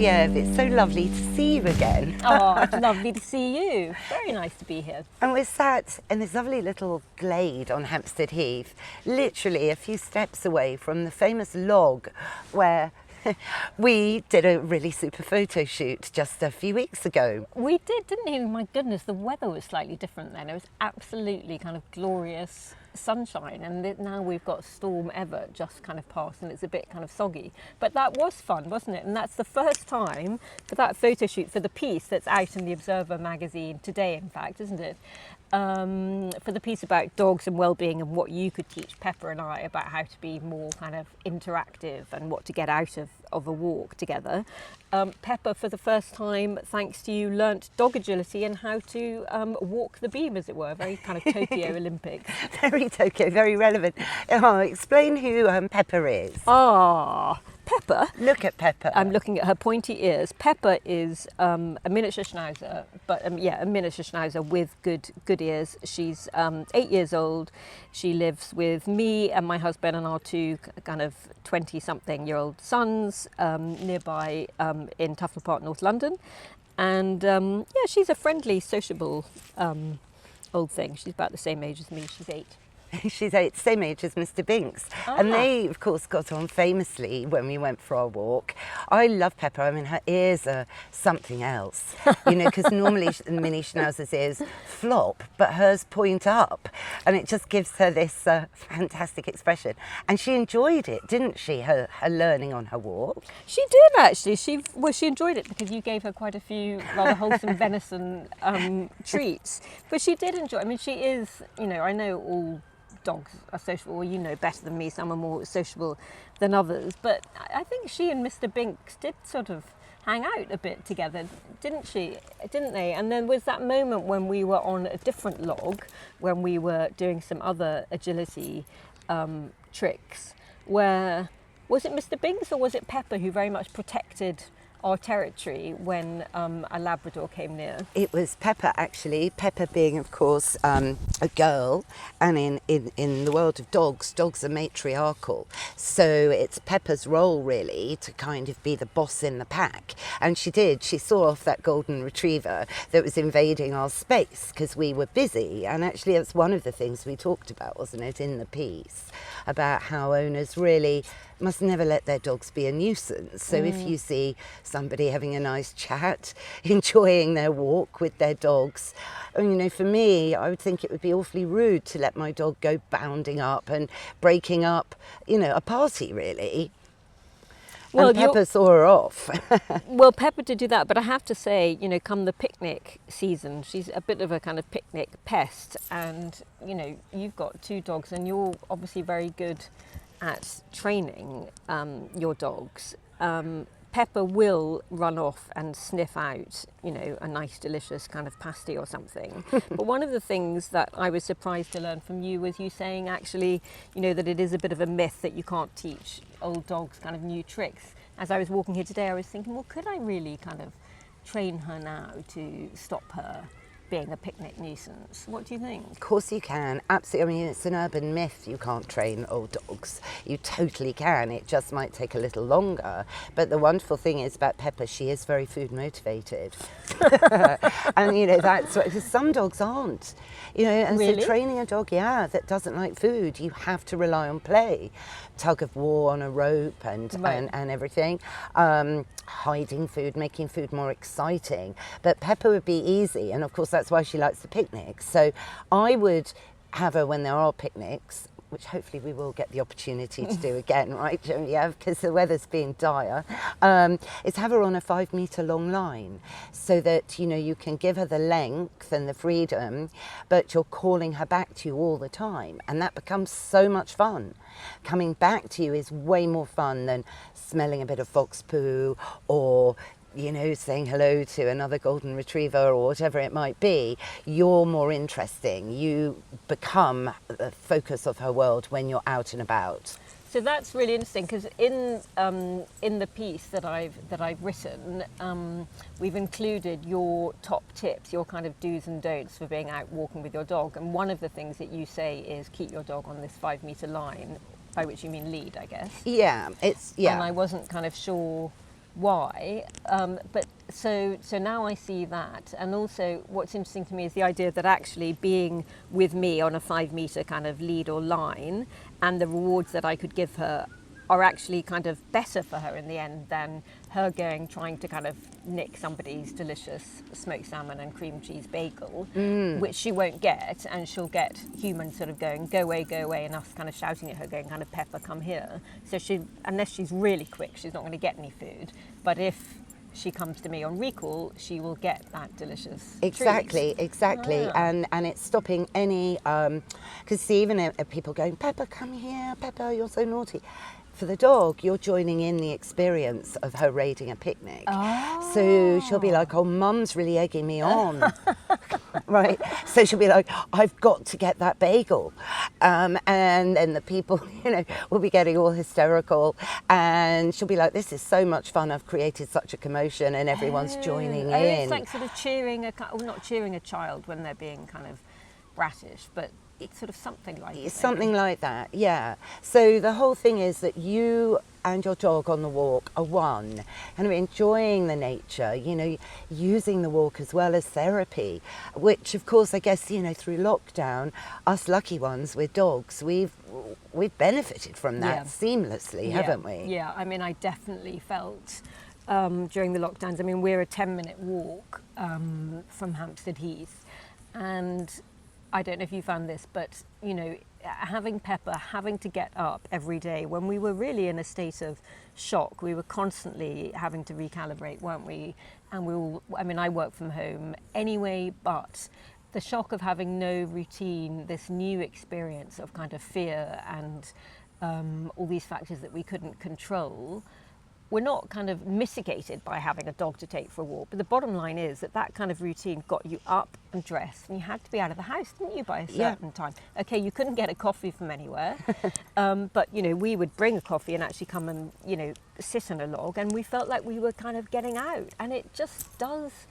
Genevieve, it's so lovely to see you again. Oh, it's lovely to see you. Very nice to be here. And we're sat in this lovely little glade on Hampstead Heath, literally a few steps away from the famous log where we did a really super photo shoot just a few weeks ago. We did, didn't we? My goodness, the weather was slightly different then. It was absolutely kind of glorious sunshine, and now we've got Storm Ever just kind of passed and it's a bit kind of soggy. But that was fun, wasn't it? And that's the first time for that photo shoot for the piece that's out in the Observer magazine today, in fact, isn't it? For the piece about dogs and well-being and what you could teach Pepper and I about how to be more kind of interactive and what to get out of a walk together. Pepper, for the first time, thanks to you, learnt dog agility and how to walk the beam, as it were. Very kind of Tokyo Olympics. Very Tokyo, very relevant. Oh, explain who Pepper is. Ah, Pepper. Look at Pepper. I'm looking at her pointy ears. Pepper is a miniature schnauzer, but a miniature schnauzer with good ears. She's 8 years old. She lives with me and my husband and our two kind of 20-something-year-old sons nearby in Tufnell Park, North London. And she's a friendly, sociable old thing. She's about the same age as me. She's 8. She's 8, same age as Mr. Binks. And they, of course, got on famously when we went for our walk. I love Pepper. I mean, her ears are something else, you know, because normally mini schnauzers' ears flop, but hers point up. And it just gives her this fantastic expression. And she enjoyed it, didn't she, her learning on her walk? She did, actually. She enjoyed it because you gave her quite a few rather wholesome venison treats. But she did enjoy it. I mean, she is, you know, I know all dogs are sociable, or you know better than me, some are more sociable than others, but I think she and Mr. Binks did sort of hang out a bit together, didn't they? And then was that moment when we were on a different log, when we were doing some other agility tricks, where, was it Mr. Binks or was it Pepper who very much protected our territory when a Labrador came near? It was Pepper, actually. Pepper being, of course, a girl, and in the world of dogs are matriarchal. So it's Pepper's role, really, to kind of be the boss in the pack. And she did. She saw off that golden retriever that was invading our space because we were busy. And actually, that's one of the things we talked about, wasn't it, in the piece, about how owners really must never let their dogs be a nuisance. So if you see somebody having a nice chat, enjoying their walk with their dogs, and, you know, for me, I would think it would be awfully rude to let my dog go bounding up and breaking up, you know, a party, really. Well, and Pepper saw her off. Well, Pepper did do that, but I have to say, you know, come the picnic season, she's a bit of a kind of picnic pest. And, you know, you've got 2 dogs and you're obviously very good at training your dogs. Pepper will run off and sniff out, you know, a nice, delicious kind of pasty or something. But one of the things that I was surprised to learn from you was you saying, actually, you know, that it is a bit of a myth that you can't teach old dogs kind of new tricks. As I was walking here today, I was thinking, well, could I really kind of train her now to stop her being a picnic nuisance? What do you think? Of course you can, absolutely. I mean, it's an urban myth you can't train old dogs. You totally can. It just might take a little longer. But the wonderful thing is about Pepper, she is very food motivated. And, you know, that's what, because some dogs aren't. You know, and really? So training a dog, that doesn't like food, you have to rely on play. Tug of war on a rope and everything. Hiding food, making food more exciting. But Pepper would be easy, and of course that's why she likes the picnics. So I would have her when there are picnics, which hopefully we will get the opportunity to do again, right, Genevieve, because the weather's been dire, is have her on a 5-metre long line so that, you know, you can give her the length and the freedom, but you're calling her back to you all the time. And that becomes so much fun. Coming back to you is way more fun than smelling a bit of fox poo or, you know, saying hello to another golden retriever or whatever it might be. You're more interesting. You become the focus of her world when you're out and about. So that's really interesting because in the piece that I've written, we've included your top tips, your kind of do's and don'ts for being out walking with your dog. And one of the things that you say is keep your dog on this 5-metre line, by which you mean lead, I guess. Yeah, it's. And I wasn't kind of sure why. But so now I see that, and also what's interesting to me is the idea that actually being with me on a 5 meter kind of lead or line, and the rewards that I could give her are actually kind of better for her in the end than her trying to kind of nick somebody's delicious smoked salmon and cream cheese bagel, which she won't get, and she'll get humans sort of going, go away, and us kind of shouting at her, going kind of, Pepper, come here. So unless she's really quick, she's not going to get any food. But if she comes to me on recall, she will get that delicious Exactly. treat. And it's stopping any, because even people going, Pepper, come here, Pepper, you're so naughty. For the dog, you're joining in the experience of her raiding a picnic. Oh. So she'll be like, oh, Mum's really egging me on. Right? So she'll be like, I've got to get that bagel. And then the people, will be getting all hysterical. And she'll be like, this is so much fun. I've created such a commotion and everyone's joining in. It's like sort of cheering, not cheering a child when they're being kind of bratish, but it's sort of something like that. Something like that, yeah. So the whole thing is that you and your dog on the walk are one, and enjoying the nature, using the walk as well as therapy, which of course I guess, through lockdown, us lucky ones with dogs, we've benefited from that seamlessly, haven't we? Yeah, I mean, I definitely felt during the lockdowns, we're a 10-minute walk from Hampstead Heath, and I don't know if you found this, but, having Pepper, having to get up every day when we were really in a state of shock, we were constantly having to recalibrate, weren't we? And I work from home anyway, but the shock of having no routine, this new experience of kind of fear and all these factors that we couldn't control, we're not kind of mitigated by having a dog to take for a walk. But the bottom line is that kind of routine got you up and dressed, and you had to be out of the house, didn't you, by a certain time? Okay, you couldn't get a coffee from anywhere, but, we would bring a coffee and actually come and, sit on a log, and we felt like we were kind of getting out. And it just does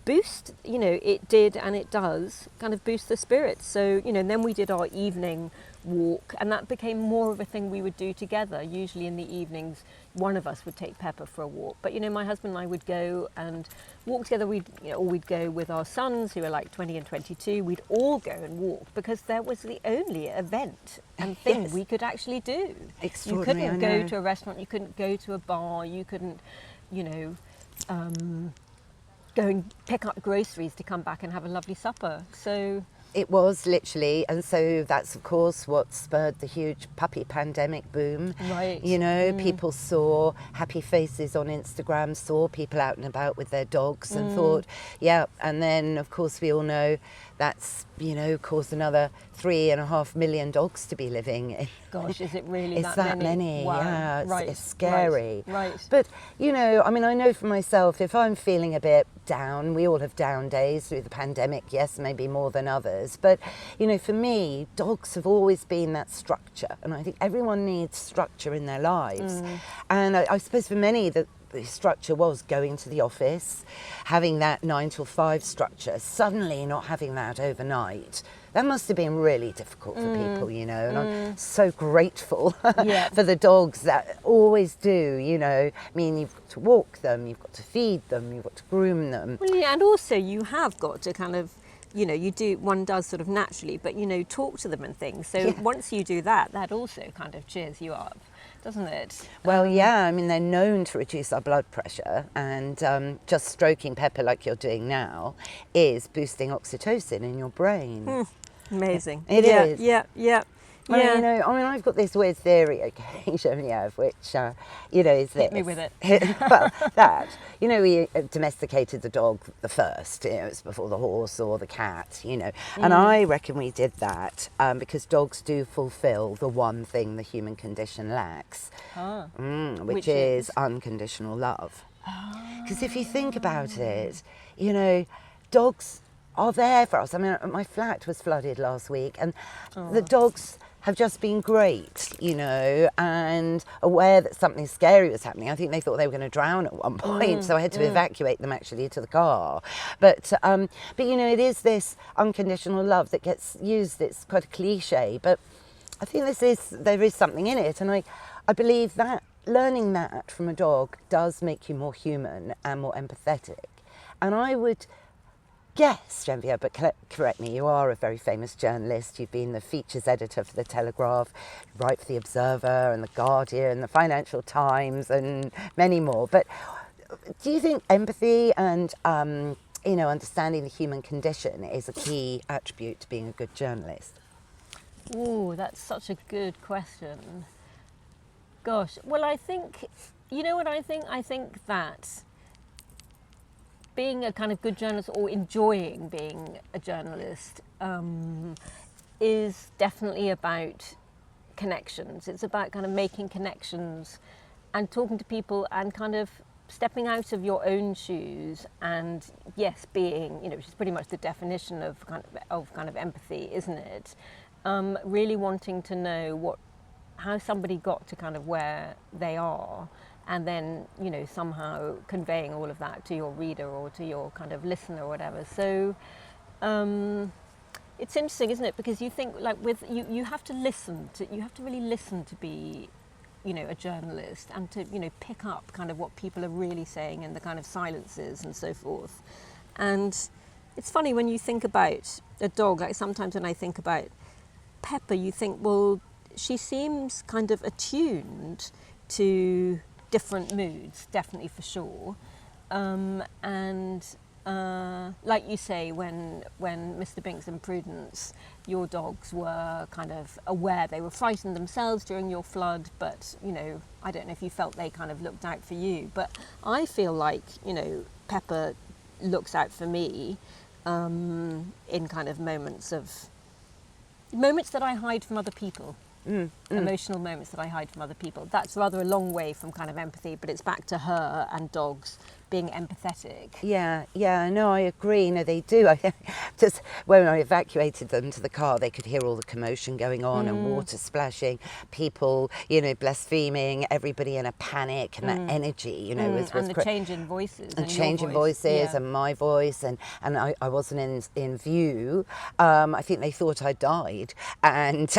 boost, it did and it does kind of boost the spirits. So, then we did our evening walk, and that became more of a thing we would do together. Usually in the evenings, one of us would take Pepper for a walk, but my husband and I would go and walk together. Or we'd go with our sons, who are like 20 and 22. We'd all go and walk, because that was the only event and thing we could actually do. You couldn't go to a restaurant, you couldn't go to a bar, you couldn't, go and pick up groceries to come back and have a lovely supper. So it was literally, and so that's of course what spurred the huge puppy pandemic boom. Right. People saw happy faces on Instagram, saw people out and about with their dogs, and thought, and then of course we all know that's, caused another 3.5 million dogs to be living in. Gosh, is it really that many? Wow. Yeah, it's scary. Right. But, I know for myself, if I'm feeling a bit down, we all have down days through the pandemic, yes, maybe more than others. But, for me, dogs have always been that structure. And I think everyone needs structure in their lives. And I suppose for many, the structure was going to the office, having that 9 till 5 structure, suddenly not having that overnight. That must have been really difficult for people, and I'm so grateful for the dogs that always do, you've got to walk them, you've got to feed them, you've got to groom them. Well, yeah, and also you have got to kind of, one does sort of naturally, but, talk to them and things. So once you do that, that also kind of cheers you up, doesn't it? Well, they're known to reduce our blood pressure, and just stroking Pepper like you're doing now is boosting oxytocin in your brain. Amazing. It is. Yeah. I've got this weird theory, okay, Genevieve, which, is this. Hit me with it. Well, we domesticated the dog the first, it's before the horse or the cat, and I reckon we did that because dogs do fulfill the one thing the human condition lacks, which is unconditional love. Because if you think about it, dogs are there for us. My flat was flooded last week, and the dogs have just been great, and aware that something scary was happening. I think they thought they were going to drown at one point, so I had to evacuate them actually to the car. But it is this unconditional love that gets used. It's quite a cliche, but I think there is something in it, and I believe that learning that from a dog does make you more human and more empathetic. And I would guess, Genevieve, but correct me, you are a very famous journalist. You've been the features editor for The Telegraph, you write for The Observer and The Guardian, The Financial Times, and many more. But do you think empathy and understanding the human condition is a key attribute to being a good journalist? Oh, that's such a good question. Gosh, well, I think, you know what I think? I think that being a kind of good journalist, or enjoying being a journalist, is definitely about connections. It's about kind of making connections and talking to people and kind of stepping out of your own shoes, and yes, being, which is pretty much the definition of kind of empathy, isn't it? Really wanting to know how somebody got to kind of where they are, and then somehow conveying all of that to your reader or to your kind of listener or whatever. So it's interesting, isn't it? Because you think, like, you have to really listen to be a journalist, and to pick up kind of what people are really saying in the kind of silences and so forth. And it's funny when you think about a dog, like sometimes when I think about Pepper, you think, well, she seems kind of attuned to different moods, definitely, for sure. Like you say, when Mr. Binks and Prudence, your dogs were kind of aware, they were frightened themselves during your flood, but I don't know if you felt they kind of looked out for you. But I feel like Pepper looks out for me in kind of moments that I hide from other people. Emotional moments that I hide from other people. That's rather a long way from kind of empathy, but it's back to her and dogs being empathetic. Yeah, no, I agree. No, they do. Just when I evacuated them to the car, they could hear all the commotion going on and water splashing, people, blaspheming, everybody in a panic, and that energy, was and the change in voices. And change in voices, and my voice, and I wasn't in view. I think they thought I died. And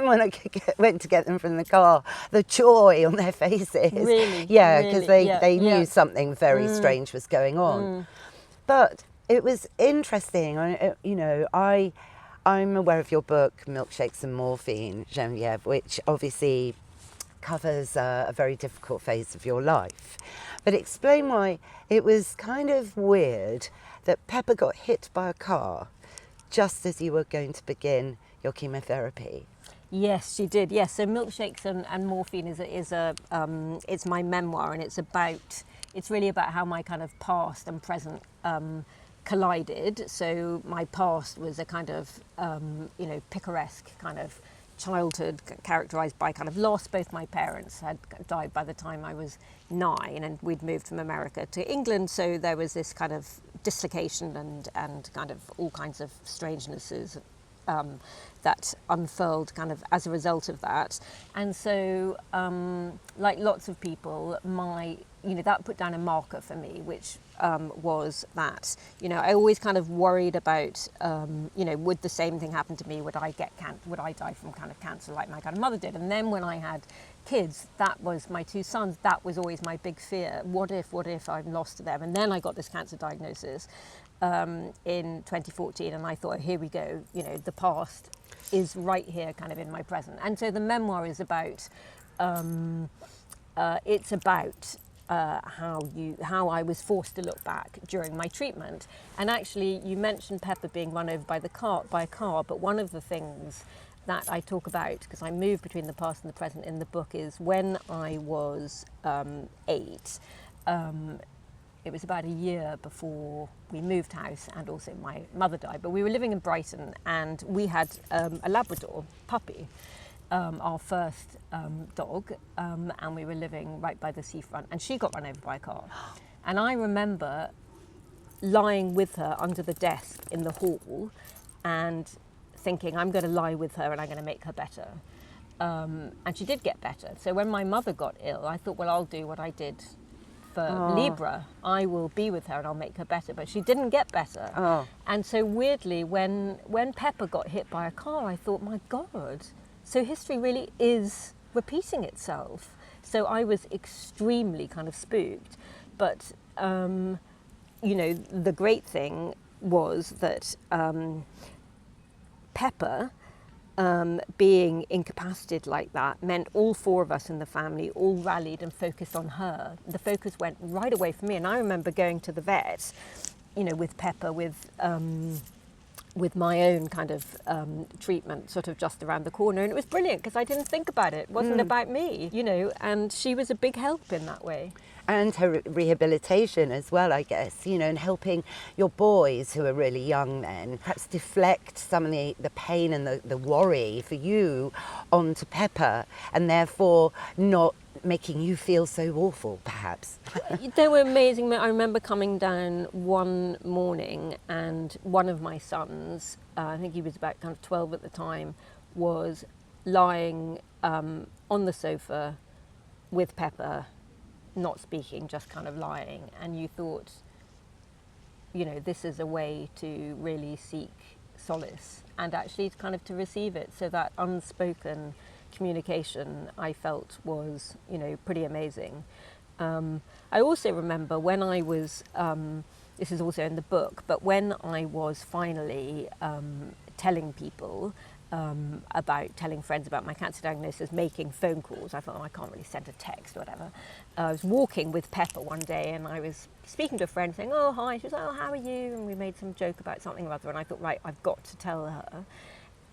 when I went to get them from the car, the joy on their faces. Really? Yeah, because really? they knew something very strange was going on. But it was interesting. I'm aware of your book, Milkshakes and Morphine, Genevieve, which obviously covers a very difficult phase of your life. But explain why it was kind of weird that Pepper got hit by a car just as you were going to begin your chemotherapy. Yes, she did. Yes, so Milkshakes and Morphine is it's my memoir, and it's really about how my kind of past and present collided. So my past was a kind of picaresque kind of childhood characterised by kind of loss. Both my parents had died by the time I was 9, and we'd moved from America to England, so there was this kind of dislocation and kind of all kinds of strangenesses that unfurled kind of as a result of that. And so, like lots of people, that put down a marker for me, which was that, I always kind of worried about, would the same thing happen to me? Would I die from kind of cancer like my kind of mother did? And then when I had kids, that was my 2 sons, that was always my big fear. What if I'm lost to them? And then I got this cancer diagnosis in 2014, and I thought, here we go, the past is right here kind of in my present. And so the memoir is about how I was forced to look back during my treatment. And actually, you mentioned Pepper being run over by a car, but one of the things that I talk about, because I move between the past and the present in the book, is when I was 8. It was about a year before we moved house, and also my mother died. But we were living in Brighton, and we had a Labrador puppy, our first dog, and we were living right by the seafront, and she got run over by a car. And I remember lying with her under the desk in the hall and thinking, I'm going to lie with her and I'm going to make her better. And she did get better. So when my mother got ill, I thought, well, I'll do what I did for Libra. I will be with her and I'll make her better. But she didn't get better. And so weirdly, when Pepper got hit by a car, I thought, my God, so history really is repeating itself. So I was extremely kind of spooked. But, you know, the great thing was that Pepper, being incapacitated like that, meant all four of us in the family all rallied and focused on her. The focus went right away from me. And I remember going to the vet, you know, with Pepper, with my own kind of treatment sort of just around the corner. And it was brilliant because I didn't think about it. It wasn't about me, you know, and she was a big help in that way. And her rehabilitation as well, I guess, you know, and helping your boys who are really young then, perhaps deflect some of the pain and the worry for you onto Pepper, and therefore not making you feel so awful, perhaps. They were amazing. I remember coming down one morning and one of my sons, I think he was about kind of 12 at the time, was lying on the sofa with Pepper, not speaking, just kind of lying. And you thought, you know, this is a way to really seek solace and actually kind of to receive it. So that unspoken communication, I felt, was, you know, pretty amazing. I also remember when I was, this is also in the book, but when I was finally telling people about telling friends about my cancer diagnosis, making phone calls, I thought, oh, I can't really send a text or whatever. I was walking with Pepper one day and I was speaking to a friend saying, oh, hi. She was like, oh, how are you? And we made some joke about something or other. And I thought, right, I've got to tell her.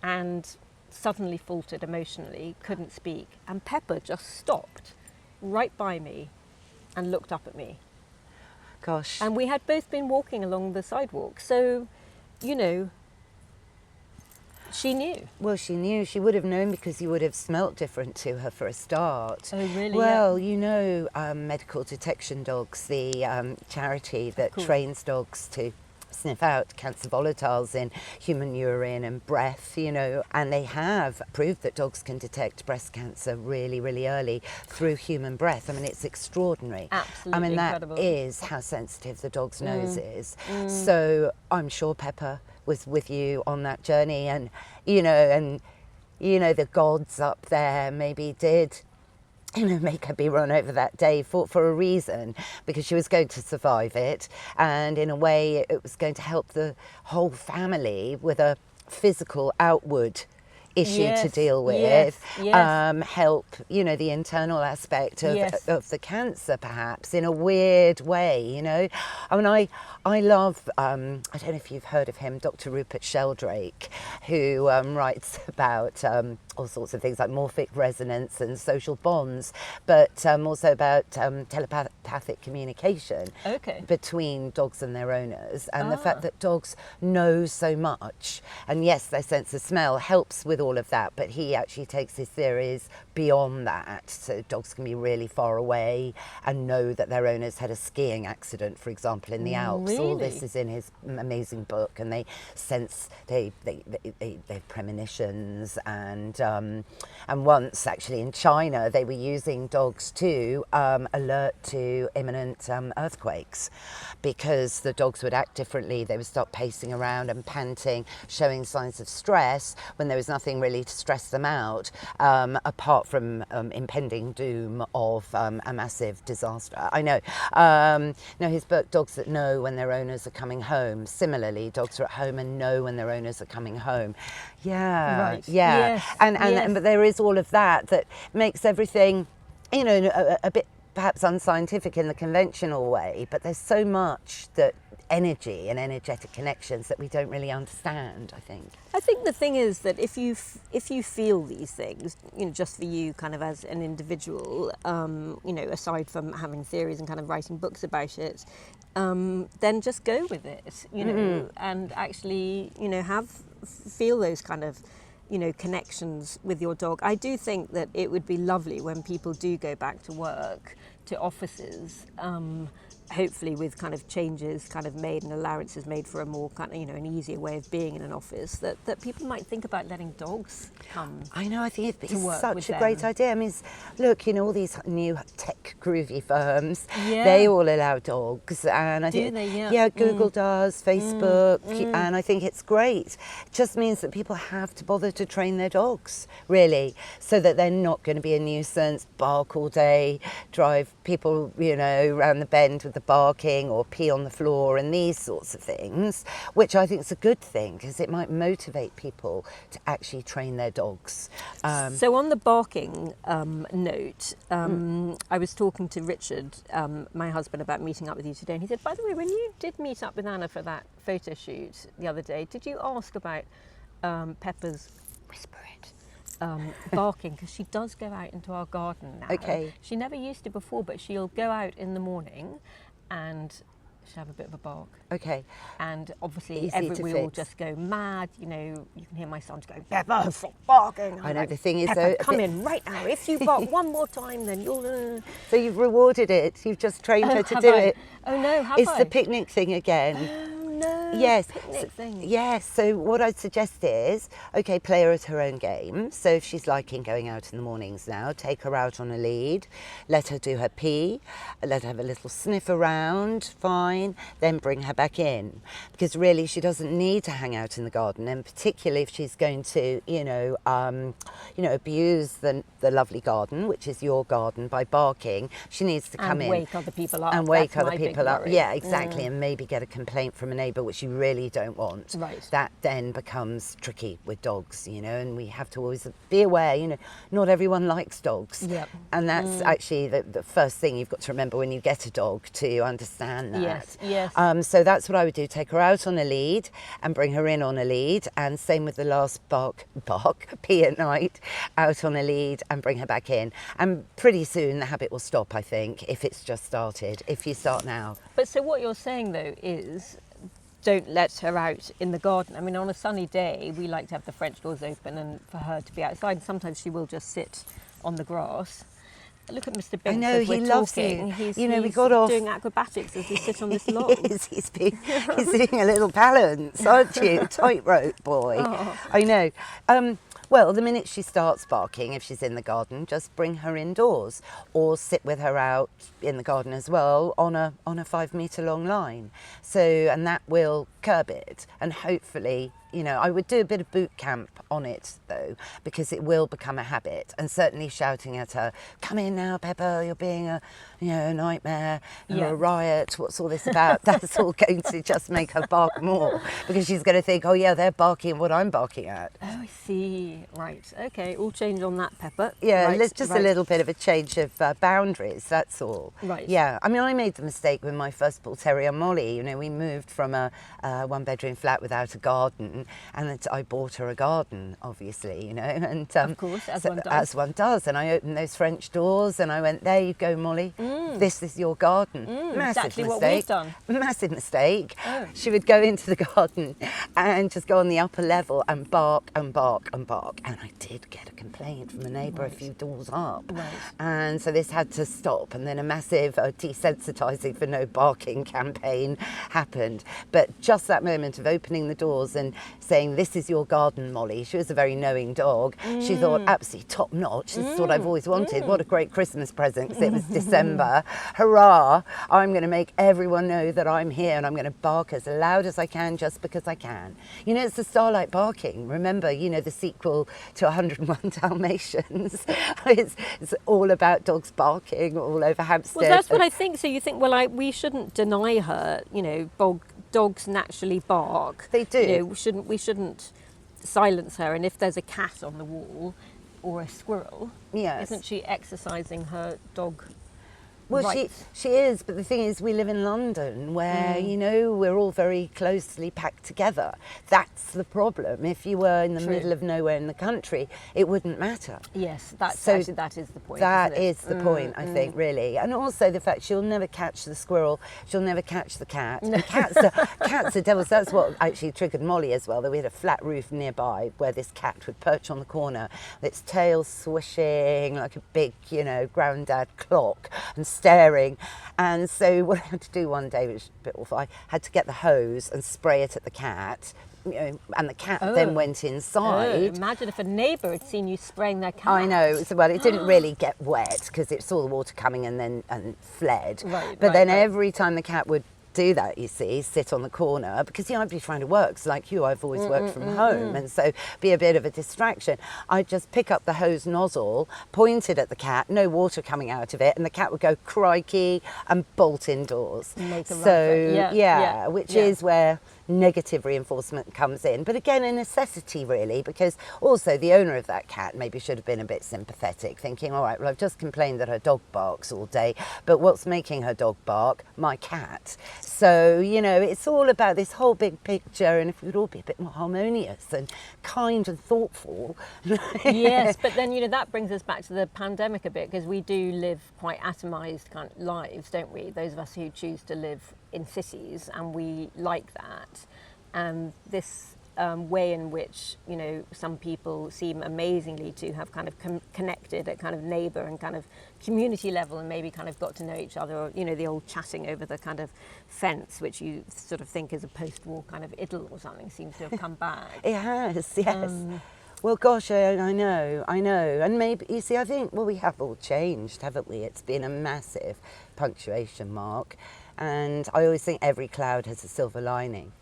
And suddenly faltered emotionally, couldn't speak. And Pepper just stopped right by me and looked up at me. Gosh. And we had both been walking along the sidewalk. So, you know, she knew. Well, she knew. She would have known because you would have smelt different to her for a start. Oh, really? Well, you know, Medical Detection Dogs, the charity that trains dogs to sniff out cancer volatiles in human urine and breath, you know, and they have proved that dogs can detect breast cancer really, really early through human breath. I mean, it's extraordinary. Absolutely I mean, incredible. that is how sensitive the dog's nose is. So I'm sure Pepper was with you on that journey, and you know, the gods up there maybe did, you know, make her be run over that day for a reason, because she was going to survive it, and in a way it was going to help the whole family with a physical outward issue to deal with, help, you know, the internal aspect of the cancer, perhaps, in a weird way, you know. I mean, I love, I don't know if you've heard of him, Dr. Rupert Sheldrake, who writes about all sorts of things like morphic resonance and social bonds, but also about telepathic communication between dogs and their owners, and the fact that dogs know so much. And yes, their sense of smell helps with all of that, but he actually takes his theories beyond that. So dogs can be really far away and know that their owners had a skiing accident, for example, in the Alps. Really? All this is in his amazing book, and they sense, they have premonitions, and once actually in China they were using dogs to alert to imminent earthquakes, because the dogs would act differently. They would start pacing around and panting, showing signs of stress when there was nothing really to stress them out, apart from impending doom of a massive disaster. I know. Now his book, Dogs That Know When Their Owners Are Coming Home. Similarly, dogs are at home and know when their owners are coming home. Yeah, right. yeah. Yes. But there is all of that makes everything, you know, a bit perhaps unscientific in the conventional way, but there's so much that energy and energetic connections that we don't really understand, I think. I think the thing is that if you feel these things, you know, just for you kind of as an individual, you know, aside from having theories and kind of writing books about it, then just go with it, you know, and actually, you know, feel those kind of, you know, connections with your dog. I do think that it would be lovely when people do go back to work, to offices, hopefully with kind of changes kind of made and allowances made for a more kind of, an easier way of being in an office, that people might think about letting dogs come. I know, I think it's work such with a great them. idea. I mean, look, all these new tech groovy firms, Yeah. they all allow dogs. And I Do think, they? Yeah. yeah, Google does, Facebook, and I think it's great. It just means that people have to bother to train their dogs, really, so that they're not going to be a nuisance, bark all day, drive people, around the bend with the barking, or pee on the floor and these sorts of things, which I think is a good thing because it might motivate people to actually train their dogs. So on the barking note, I was talking to Richard, my husband, about meeting up with you today, and he said, by the way, when you did meet up with Anna for that photo shoot the other day, did you ask about Pepper's, whisper it, barking? Because she does go out into our garden now. Okay. She never used to before, but she'll go out in the morning and she'll have a bit of a bark. Okay. And obviously Easy to we all fix. just go mad. You can hear my sons going, Pepper, stop barking. I know, the thing is, Pepper, though, come in right now. If you bark one more time, then you'll... So you've rewarded it. You've just trained her to Have do I? it. Oh no, have It's I? the picnic thing again. Oh no, Yes. picnic thing. Yes. So what I'd suggest is, okay, play her at her own game. So if she's liking going out in the mornings now, take her out on a lead, let her do her pee, let her have a little sniff around, fine, then bring her back in. Because really she doesn't need to hang out in the garden, and particularly if she's going to, abuse the lovely garden, which is your garden, by barking, she needs to come in. And wake other people up. And wake That's other my big people up. worry. Yeah, exactly. And maybe get a complaint from a neighbour, which you really don't want. Right. That then becomes tricky with dogs, and we have to always be aware, not everyone likes dogs. Yep. And that's actually the first thing you've got to remember when you get a dog, to understand that. Yes. So that's what I would do. Take her out on a lead and bring her in on a lead. And same with the last pee at night, out on a lead and bring her back in. And pretty soon the habit will stop, I think, if it's just started, if you start now. But so what you're saying though is, don't let her out in the garden. I mean, on a sunny day, we like to have the French doors open and for her to be outside. Sometimes she will just sit on the grass. Look at Mr. Binks. I know, as we're he loves talking. you. He's, We got off doing acrobatics as we sit on this log. He's doing a little balance, aren't you? Tightrope boy. Oh. I know. Well, the minute she starts barking, if she's in the garden, just bring her indoors, or sit with her out in the garden as well on a 5 metre long line. So, and that will curb it, and hopefully, I would do a bit of boot camp on it though, because it will become a habit. And certainly shouting at her, "Come in now, Pepper, you're being a nightmare, you're a riot, what's all this about?" That's all going to just make her bark more, because she's going to think, oh yeah, they're barking what I'm barking at. Oh, I see. Right. Okay. All change on that, Pepper. Yeah, Right, just right. a little bit of a change of boundaries, that's all. Right. Yeah, I mean, I made the mistake with my first bull terrier, Molly. We moved from a one-bedroom flat without a garden, and I bought her a garden, obviously, and Of course, as one does. As one does, and I opened those French doors, and I went, "There you go, Molly. This is your garden." Massive exactly mistake. what we've done. Massive mistake. Oh. She would go into the garden and just go on the upper level and bark and bark and bark, and I did get a complaint from a neighbour a few doors up. Right. And so this had to stop, and then a massive desensitising for no barking campaign happened. But just that moment of opening the doors and saying, "This is your garden, Molly." She was a very knowing dog. She thought, absolutely top notch. This is what I've always wanted. What a great Christmas present, because it was December. Hurrah! I'm going to make everyone know that I'm here, and I'm going to bark as loud as I can just because I can. It's the Starlight barking. Remember, the sequel to 101 Dalmatians. It's all about dogs barking all over Hampstead. Well, that's what I think. So you think, well, we shouldn't deny her. Dogs naturally bark. They do. We shouldn't silence her. And if there's a cat on the wall or a squirrel, Yes. isn't she exercising her dog? Well, right? she is, but the thing is, we live in London where, we're all very closely packed together. That's the problem. If you were in the True. middle of nowhere in the country, it wouldn't matter. Yes, that is the point. That isn't it? is the point, I think, really. And also the fact she'll never catch the squirrel, she'll never catch the cat. And cats are devils. That's what actually triggered Molly as well, that we had a flat roof nearby where this cat would perch on the corner, with its tail swishing like a big, grandad clock, and staring. And so what I had to do one day, which was a bit awful, I had to get the hose and spray it at the cat. And the cat then went inside. Imagine if a neighbour had seen you spraying their cat. I know. Well, it didn't really get wet because it saw the water coming and fled. Right, but then every time the cat would do that, you see, sit on the corner, because I'd be trying to work. So like you, I've always worked from home, and so be a bit of a distraction. I'd just pick up the hose nozzle, point it at the cat, no water coming out of it, and the cat would go crikey and bolt indoors. So which is where negative reinforcement comes in, but again a necessity really, because also the owner of that cat maybe should have been a bit sympathetic, thinking, all right, well, I've just complained that her dog barks all day, but what's making her dog bark? My cat. So it's all about this whole big picture, and if we would all be a bit more harmonious and kind and thoughtful. Yes, but then that brings us back to the pandemic a bit, because we do live quite atomized kind of lives, don't we, those of us who choose to live in cities, and we like that. And this way in which some people seem amazingly to have kind of connected at kind of neighbour and kind of community level, and maybe kind of got to know each other, or the old chatting over the kind of fence, which you sort of think is a post-war kind of idyll or something, seems to have come back. It has, yes. Well, gosh, I know. And maybe, you see, I think, we have all changed, haven't we? It's been a massive punctuation mark. And I always think every cloud has a silver lining.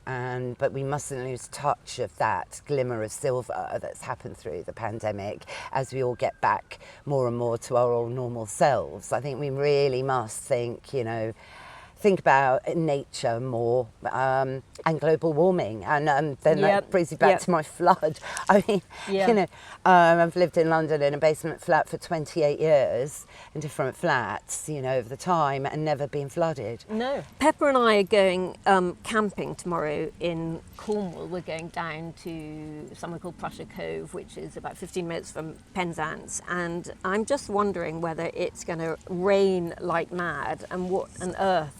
But we mustn't lose touch of that glimmer of silver that's happened through the pandemic as we all get back more and more to our old normal selves. I think we really must think about nature more, and global warming, and then that brings you back to my flood. I mean, I've lived in London in a basement flat for 28 years, in different flats, over the time, and never been flooded. No. Pepper and I are going camping tomorrow in Cornwall. We're going down to somewhere called Prussia Cove, which is about 15 minutes from Penzance, and I'm just wondering whether it's going to rain like mad, and what on earth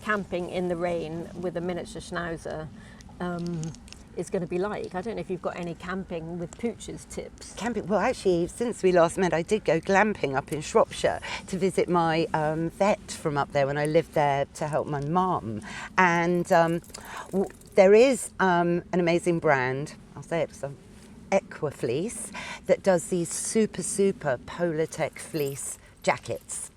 camping in the rain with a miniature schnauzer is going to be like. I don't know if you've got any camping with pooches tips. Camping, well, actually, since we last met, I did go glamping up in Shropshire to visit my vet from up there when I lived there to help my mum. And there is an amazing brand, I'll say it, Equifleece, that does these super Polartec fleece jackets.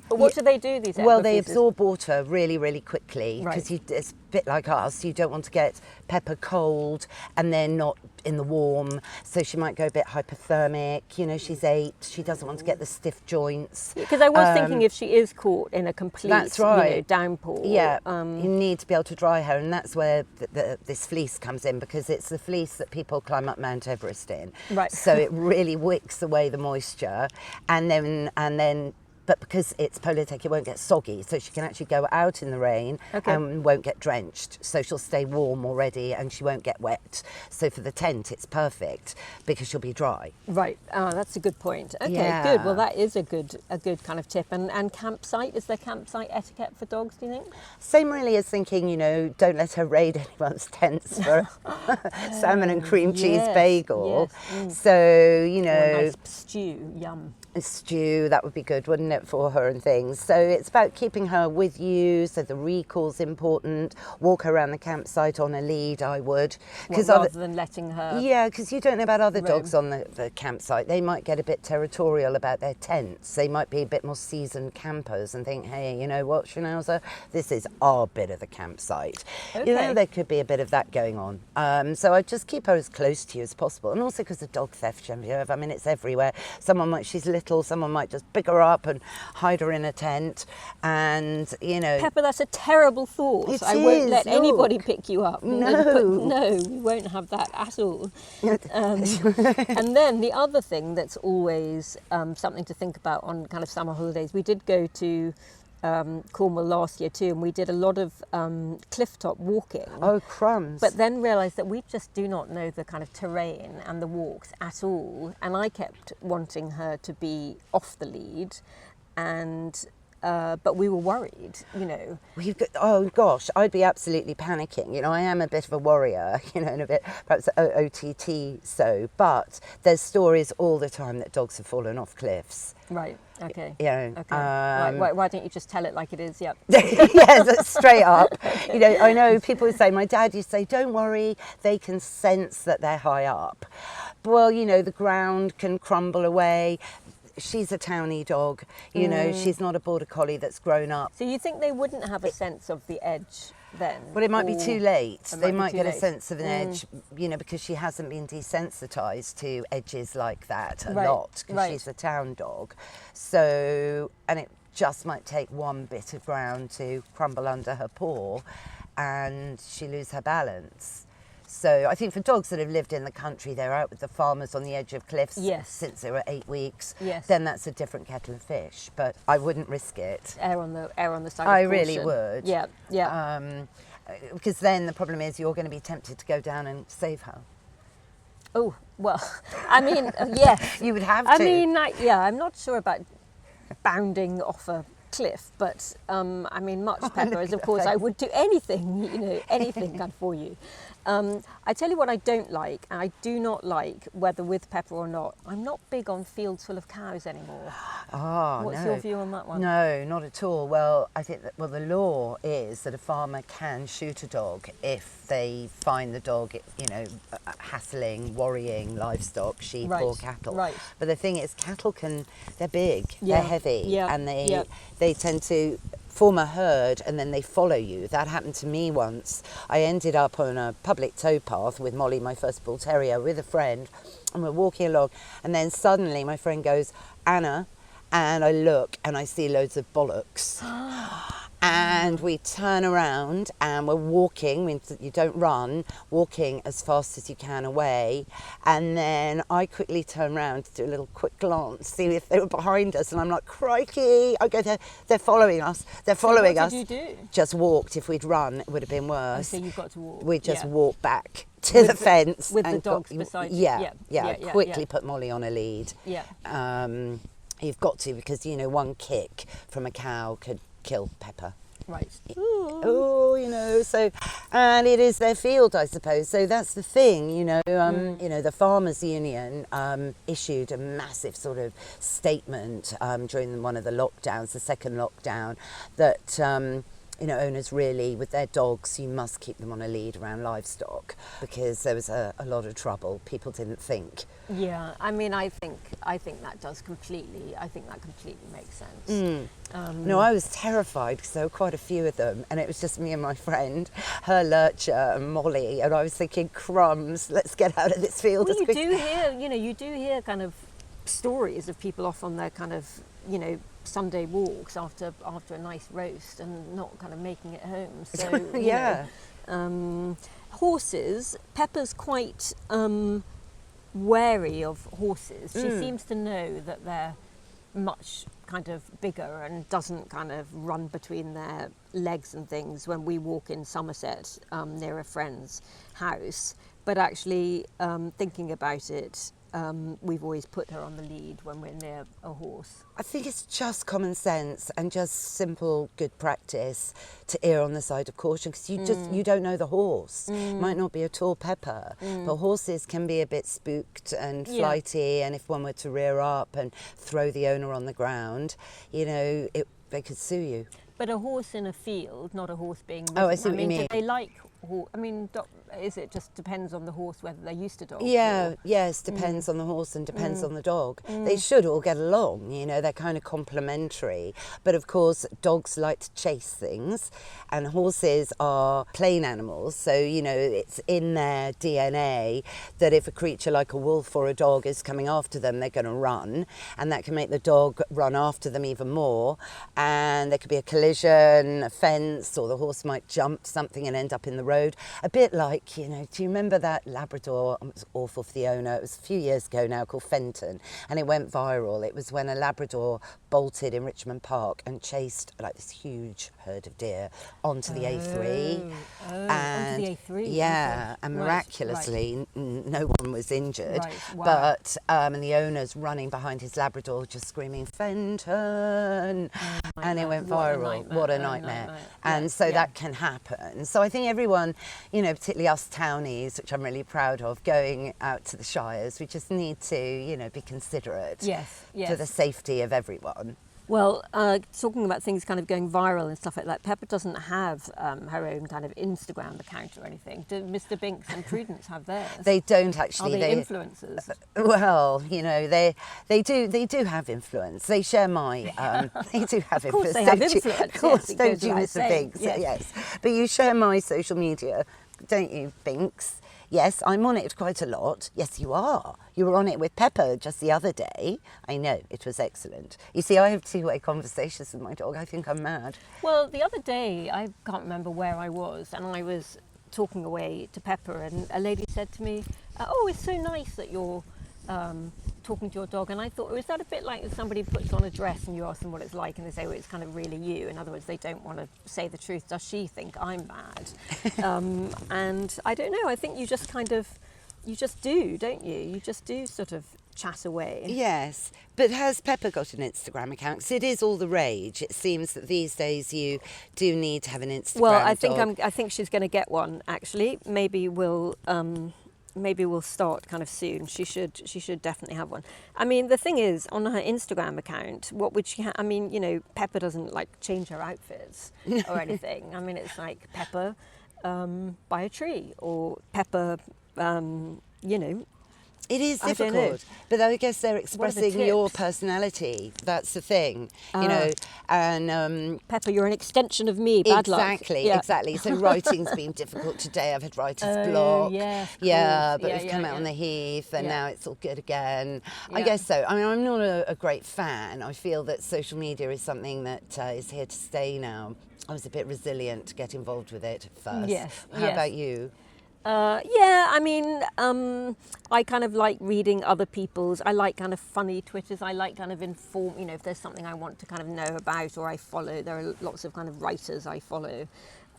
But what do they do, these Well, they absorb water really, really quickly, because it's a bit like us. You don't want to get Pepper cold and then not in the warm, so she might go a bit hypothermic. She's 8, she doesn't want to get the stiff joints. Because I was thinking, if she is caught in a complete downpour, you need to be able to dry her, and that's where this fleece comes in, because it's the fleece that people climb up Mount Everest in. Right. So it really wicks away the moisture, and then but because it's Polartec, it won't get soggy, so she can actually go out in the rain and won't get drenched. So she'll stay warm already, and she won't get wet. So for the tent, it's perfect, because she'll be dry. Right. That's a good point. Okay, good. Well, that is a good kind of tip. And campsite, is there campsite etiquette for dogs, do you think? Same really as thinking, don't let her raid anyone's tents for salmon and cream cheese bagel. Yes. So, Or a nice stew, yum. A stew, that would be good, wouldn't it, for her and things. So it's about keeping her with you, so the recall's important. Walk her around the campsite on a lead, I would. Rather than letting her... Yeah, because you don't know about other dogs on the campsite. They might get a bit territorial about their tents. They might be a bit more seasoned campers and think, hey, you know what, Schnauzer, this is our bit of the campsite. Okay. There could be a bit of that going on. So I'd just keep her as close to you as possible. And also because of dog theft, Genevieve, I mean, it's everywhere. She's little, someone might just pick her up and hide her in a tent, and Pepper, that's a terrible thought. I won't let anybody pick you up. No, we won't have that at all. And then the other thing that's always something to think about on kind of summer holidays, we did go to Cornwall last year too, and we did a lot of cliff top walking. Oh, crumbs. But then realised that we just do not know the kind of terrain and the walks at all, and I kept wanting her to be off the lead, and but we were worried, you know. Oh gosh, I'd be absolutely panicking. You know, I am a bit of a worrier, you know, and a bit perhaps OTT so, but there's stories all the time that dogs have fallen off cliffs. Right. Okay. You know, Okay. Why don't you just tell it like it is? Yep. yes, straight up. You know, I know people say, my dad used to say, don't worry, they can sense that they're high up. Well, you know, the ground can crumble away. She's a towny dog, you know, she's not a border collie that's grown up. So you think they wouldn't have a sense of the edge then? Well, it might be too late. They might get a late. sense of an edge, you know, because she hasn't been desensitised to edges like that a Right, lot, because right. she's a town dog. So, and it just might take one bit of ground to crumble under her paw and she lose her balance. So I think for dogs that have lived in the country, they're out with the farmers on the edge of cliffs since they were 8 weeks, then that's a different kettle of fish. But I wouldn't risk it. Err on the side of caution. I really would. Yeah, yeah. Because then the problem is you're going to be tempted to go down and save her. Oh, well, I mean, yes. You would have to. I mean, I'm not sure about bounding off a cliff, but I mean, much peppers, of course, I would do anything, you know, anything done for you. I tell you what I don't like, and I do not like, whether with pepper or not, I'm not big on fields full of cows anymore. What's your view on that one? No, not at all. Well, I think that, the law is that a farmer can shoot a dog if they find the dog, you know, hassling, worrying livestock, sheep or cattle. Right. But the thing is, cattle they're big, they're heavy, and they tend to form a herd and then they follow you. That happened to me once. I ended up on a public towpath with Molly, my first bull terrier, with a friend, and we're walking along, and then suddenly my friend goes, Anna, and I look and I see loads of bollocks. And we turn around and we're walking, means that you don't run, walking as fast as you can away. And then I quickly turn around to do a little quick glance, see if they were behind us. And I'm like, crikey, I go, they're following us, they're following us. What did you do? Just walked. If we'd run, it would have been worse. So you've got to walk. We just walked back to the fence. With the dogs beside you. Yeah, quickly put Molly on a lead. Yeah. You've got to, because, you know, one kick from a cow could kill Pepper. Right. Oh, you know, so, and it is their field, I suppose. So that's the thing, you know. You know, the Farmers Union issued a massive sort of statement during one of the lockdowns, the second lockdown, that you know, owners really, with their dogs, you must keep them on a lead around livestock, because there was a lot of trouble. People didn't think. Yeah, I mean, I think that does completely. I think that completely makes sense. No, I was terrified because there were quite a few of them, and it was just me and my friend, her lurcher and Molly, and I was thinking, crumbs, let's get out of this field. Well, you do hear kind of stories of people off on their kind of, you know, Sunday walks after a nice roast and not kind of making it home. So yeah. Horses. Pepper's quite wary of horses. She seems to know that they're much kind of bigger and doesn't kind of run between their legs and things when we walk in Somerset near a friend's house. But actually, thinking about it, we've always put her on the lead when we're near a horse. I think it's just common sense and just simple good practice to err on the side of caution, because you don't know the horse. Might not be a tall Pepper, but horses can be a bit spooked and flighty, and if one were to rear up and throw the owner on the ground, you know, they could sue you. But a horse in a field, not a horse being ridden. Oh, I see what you mean. Do they like I mean, is it just depends on the horse whether they're used to dogs? Yeah, yes, depends on the horse and depends on the dog. They should all get along, you know, they're kind of complementary. But of course, dogs like to chase things, and horses are plain animals. So, you know, it's in their DNA that if a creature like a wolf or a dog is coming after them, they're going to run, and that can make the dog run after them even more. And there could be a collision, a fence, or the horse might jump something and end up in the road. A bit like, you know, do you remember that Labrador? It was awful for the owner. It was a few years ago now, called Fenton, and it went viral. It was when a Labrador bolted in Richmond Park and chased like this huge herd of deer onto the A3. Onto the A3. Yeah, okay. and Right, miraculously, no one was injured. Right, wow. But and the owner's running behind his Labrador, just screaming Fenton, and it went viral. What a nightmare! And so that can happen. So I think everyone, you know, particularly us townies, which I'm really proud of, going out to the shires, we just need to, you know, be considerate for the safety of everyone. Well, talking about things kind of going viral and stuff like that, Pepper doesn't have her own kind of Instagram account or anything. Do Mr. Binks and Prudence have theirs? They don't actually. Are they influencers? Well, you know, they do have influence. They share my. They do have influence. Of course, they have influence. Of course, yes, don't you, Mr. Binks? Yes, but you share my social media, don't you, Binks? Yes, I'm on it quite a lot. Yes, you are. You were on it with Pepper just the other day. I know, it was excellent. You see, I have two-way conversations with my dog. I think I'm mad. Well, the other day, I can't remember where I was, and I was talking away to Pepper, and a lady said to me, oh, it's so nice that you're talking to your dog. And I thought, is that a bit like somebody puts on a dress and you ask them what it's like and they say, well, it's kind of really you. In other words, they don't want to say the truth. Does she think I'm mad? And I don't know. I think you just you just do, don't you? You just do sort of chat away. Yes, but has Pepper got an Instagram account? Because it is all the rage. It seems that these days you do need to have an Instagram. Well, I think she's going to get one. Actually, maybe we'll start kind of soon. She should definitely have one. I mean, the thing is, on her Instagram account, what would she I mean, you know, Pepper doesn't like change her outfits or anything. I mean, it's like Pepper by a tree, or Pepper, you know. It is difficult, but I guess they're expressing your personality. That's the thing, you know. And Pepper, you're an extension of me. Bad luck. Exactly. So writing's been difficult today. I've had writer's block. But we've come out on the heath, and now it's all good again. I guess so. I mean, I'm not a great fan. I feel that social media is something that is here to stay now. I was a bit resilient to get involved with it at first. Yes. How about you? I mean, I kind of like reading other people's. I like kind of funny Twitters. I like kind of inform, you know, if there's something I want to kind of know about or I follow. There are lots of kind of writers I follow.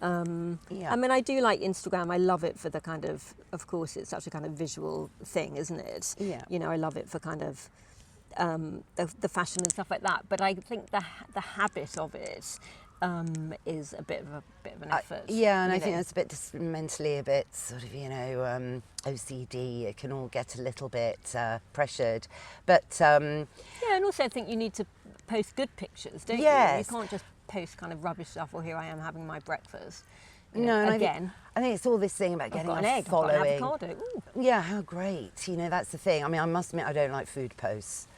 I mean, I do like Instagram. I love it for the kind of course, it's such a kind of visual thing, isn't it? Yeah. You know, I love it for kind of the fashion and stuff like that. But I think the habit of it is a bit of an effort. And I think that's a bit mentally a bit sort of, you know, OCD. It can all get a little bit pressured, but and also I think you need to post good pictures, don't you? You can't just post kind of rubbish stuff, or here I am having my breakfast. No, and I think it's all it's all about getting a following. I've got an avocado. Ooh. Yeah, how great. You know, that's the thing. I mean, I must admit I don't like food posts.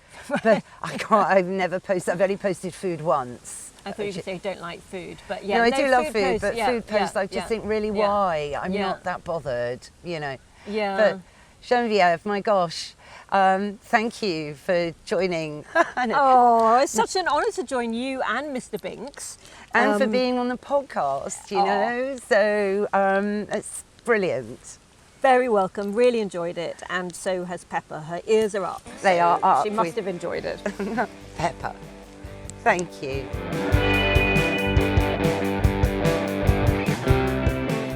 But I've never posted, I've only posted food once. I thought you could say you don't like food, but No, I do love food, but food posts, I just think, really, why? I'm not that bothered, you know. Yeah. But Genevieve, my gosh, thank you for joining. Oh, it's such an honour to join you and Mr. Binks. And for being on the podcast, you know, so it's brilliant. Very welcome, really enjoyed it, and so has Pepper. Her ears are up. They are up. She must have enjoyed it. Pepper, thank you.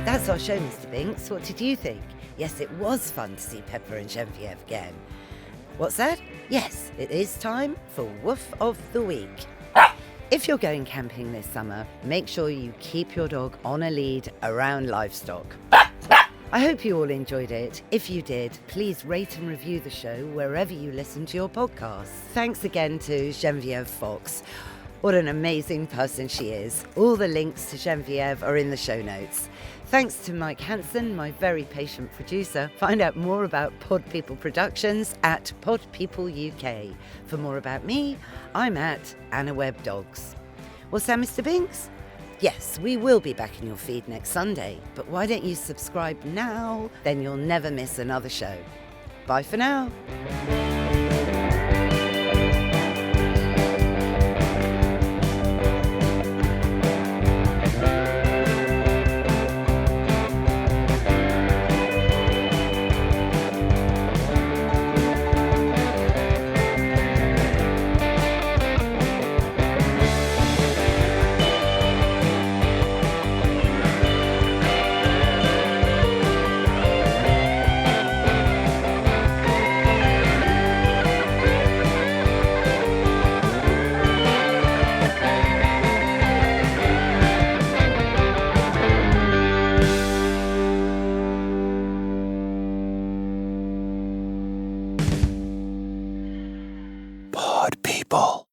That's our show, Mr. Binks. What did you think? Yes, it was fun to see Pepper and Genevieve again. What's that? Yes, it is time for Woof of the Week. If you're going camping this summer, make sure you keep your dog on a lead around livestock. I hope you all enjoyed it. If you did, please rate and review the show wherever you listen to your podcasts. Thanks again to Genevieve Fox. What an amazing person she is. All the links to Genevieve are in the show notes. Thanks to Mike Hansen, my very patient producer. Find out more about Pod People Productions at Pod People UK. For more about me, I'm at Anna Webb Dogs. What's that, Mr. Binks? Yes, we will be back in your feed next Sunday, but why don't you subscribe now? Then you'll never miss another show. Bye for now. ball.